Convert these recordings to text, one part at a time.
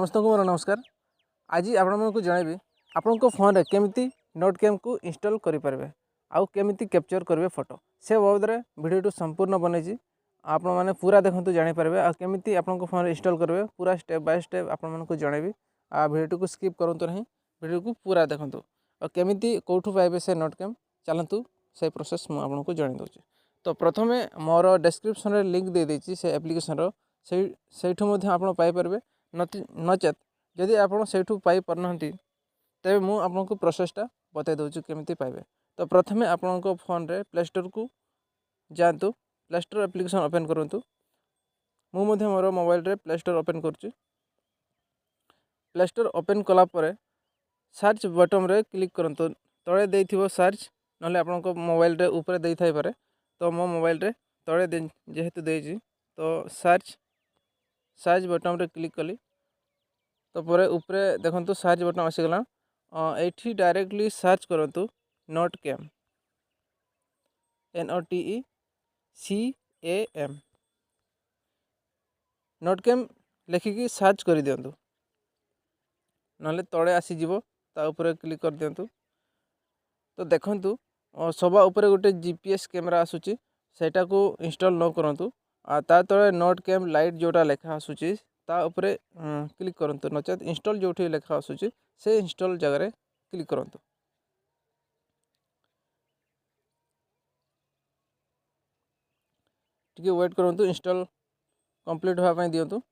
समस्त को मोर नमस्कार। आज आपको जनइबी आपण फोन रे केमिति नोटकेम को इंस्टॉल करें आउ केमिति कैप्चर करेंगे फोटो से बाबद में वीडियो संपूर्ण बनई आपण मैंने पूरा देखते जानीपारे आ केमिति आपन फोन इंस्टॉल करेंगे पूरा स्टेप बाय स्टेप आपको जनइबी आ वीडियो को स्किप करूँ ना वीडियो को पूरा देखूँ और केमिति कौटू पाइबे से नोटकेम चलतु से प्रोसेस मुझे जन दूसरी। तो प्रथम मोर डिस्क्रिप्शन रे लिंक दे देछि से एप्लिकेशन रो सेठू आप पाइपर नचेत जदि आप पाई पारना तेरे मुझे प्रोसेसटा बतई दूँ केमी पाइबे। तो प्रथम आपण फोन रे प्ले स्टोर को जातु प्ले स्टोर एप्लिकेशन ओपन करूँ मुझे मोर मोबाइल रे प्ले स्टोर ओपन करुँच। प्ले स्टोर ओपन कलापर सर्च बटन रे क्लिक करूँ तले देथिबो सर्च ना आपण मोबाइल रे ऊपर दे थाई पारे। तो मो मोबाइल रे तले जेहेतु देछि तो सर्च बटन रे क्लिक कली तो पर ऊपर देखो सर्च बटन आसीगला ये डायरेक्टली सर्च करूँ नोटकेम NOTECAM नोटकेम लिखिकी सर्च कर दिंतु ना तले आसीज ऊपर क्लिक कर दिंतु। तो देखु सभा ऊपर गोटे GPS कैमेरा आसूची सेटा को इंस्टॉल न करूँ ता तले नोटकेम लाइट जोटा लेखा आसूची ता उपरे क्लिक करूँ नचेत इंस्टॉल जो लेखा आसूची से इंस्टॉल जगह क्लिक करूँ। टिके वेट करूँ इंस्टॉल कंप्लीट होगा दिंतु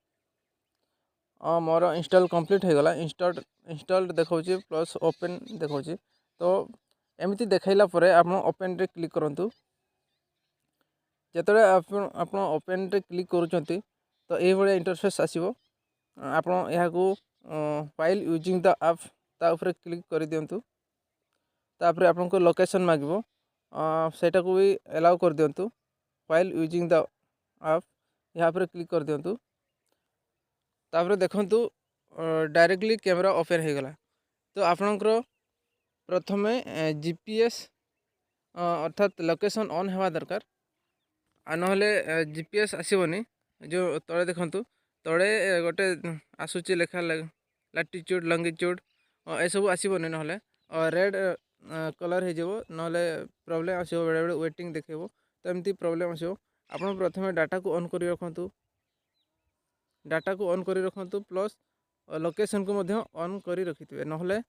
मोर इंस्टॉल कंप्लीट हो गला इंस्टॉल्ड देखा प्लस ओपन देखा। तो एमती देखला आप ओपन रे क्लिक करूँ जिते आप ओपन रे क्लिक करुँच तो ये इंटरफेस आसो आपण यहाँ फाइल यूजिंग द ऐप ता ऊपर क्लिक कर दिंतु तापर आपको लोकेशन मांगो सेटा को भी अलाउ कर दिंतु फाइल यूजिंग द ऐप यहाँ पर क्लिक कर दिंतु तापर देखंतु डायरेक्टली कैमरा ओपन हो गला। तो आपणकर प्रथम GPS अर्थात लोकेशन ऑन हवा दरकार आ नहले GPS आसबनी जो तले देखंतु तले गोटे आसूची लेखा लैटिट्यूड लंगिट्यूड एसबू आसबनी ना रेड कलर हो ना प्रॉब्लम आसो बेले बेले वेटिंग देखो तो एमती प्रॉब्लम आसो। आप प्रथम डाटा को ऑन कर रखु डाटा को ऑन कर रखु प्लस लोकेशन को मध्य ऑन कर रखिथे ना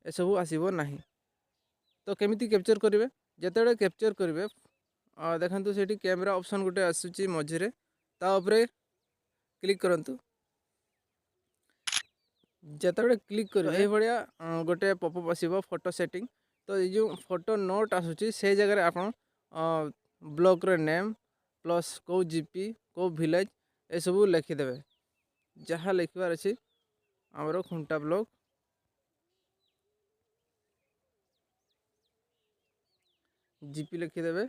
एसबू आसब ना। तो केमिति कैप्चर करेंगे जिते कैप्चर करेंगे देखो से कैमरा ऑप्शन गोटे आसूची मझे ता उपरे क्लिक करूँ जिते क्लिक कर भाया गोटे पॉपअप आसो फोटो सेटिंग। तो ये जो फोटो नोट आसूची से जगह आप ब्लॉक रे नेम प्लस को जीपी को विलेज ए सब लिखिदेवे जहाँ लिखबार अच्छी आमर खुंटा ब्लॉक जीपी लिखिदेवे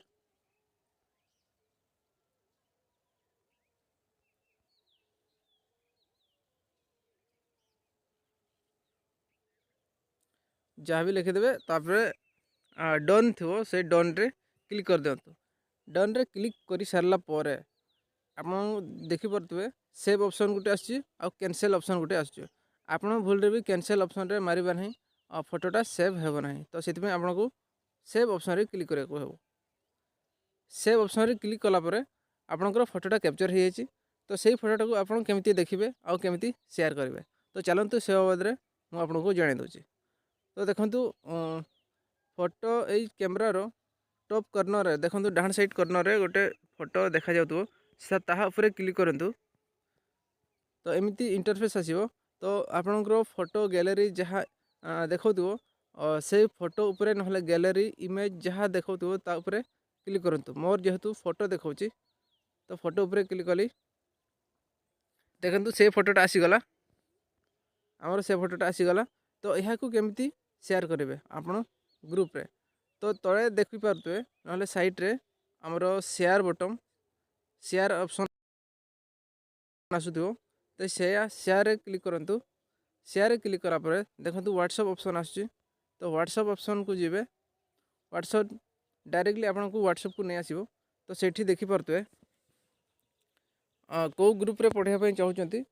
जहाँ भी लिखिदेवे तापर डन थो से डन रे क्लिक कर दिंतु डन रे क्लिक कर सारा पर आप देखिपे सेव ऑप्शन गोटे आ कैंसिल ऑप्शन गोटे आप भूल भी कैंसिल ऑप्शन रे मारिबा नहीं फोटोटा सेव हेब ना। तो से आपको सेव ऑप्शन रे क्लिक करने को सेव ऑप्शन रे क्लिक कलापर आपंकर फोटोटा कैप्चर हो जाए। तो सही फोटोटा को आप केमिति देखिए आउ केमिति शेयर करेंगे। तो चलतु से बाबद में मुझे जन दूसरी। तो देखो फोटो यही कैमरार टॉप कॉर्नर देखो डाहाण साइड कॉर्नर रे गोटे फोटो देखा जाउथबो ताहा ऊपर क्लिक करंतु तो एमती इंटरफेस आसीबो। तो आपनकर फोटो गैलरी जहाँ देखो से फोटो उपरे नहले गैलरी इमेज जहाँ देखो ता उपरे क्लिक करंतु मोर जेहेतु फोटो देखा तो फोटो उपरे क्लिक कली देखंतु से फोटोटा आसीगला आमर से फोटोटा आसीगला। तो यहाँ को केमिति शेयर करेंगे आपण ग्रुप रे तो तले देखी पारे ना साइड रे आमर शेयर बटन शेयर ऑप्शन आसुथो तो शेयर रे क्लिक करंतु शेयर रे क्लिक करा पर देखंतु व्हाट्सएप ऑप्शन आसुची। तो व्हाट्सएप ऑप्शन को जीवे व्हाट्सएप डायरेक्टली आपन को व्हाट्सएप को नहीं आसीबो। तो सेठी देखी पारतुए को ग्रुप रे पढ़ाई चाहूँगी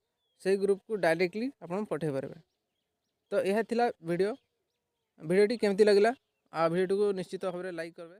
से ग्रुप को डायरेक्टली आप पठे पारे। तो यह थिला वीडियोटी केमती लगला भिडियो को निश्चित भाव में लाइक करेंगे।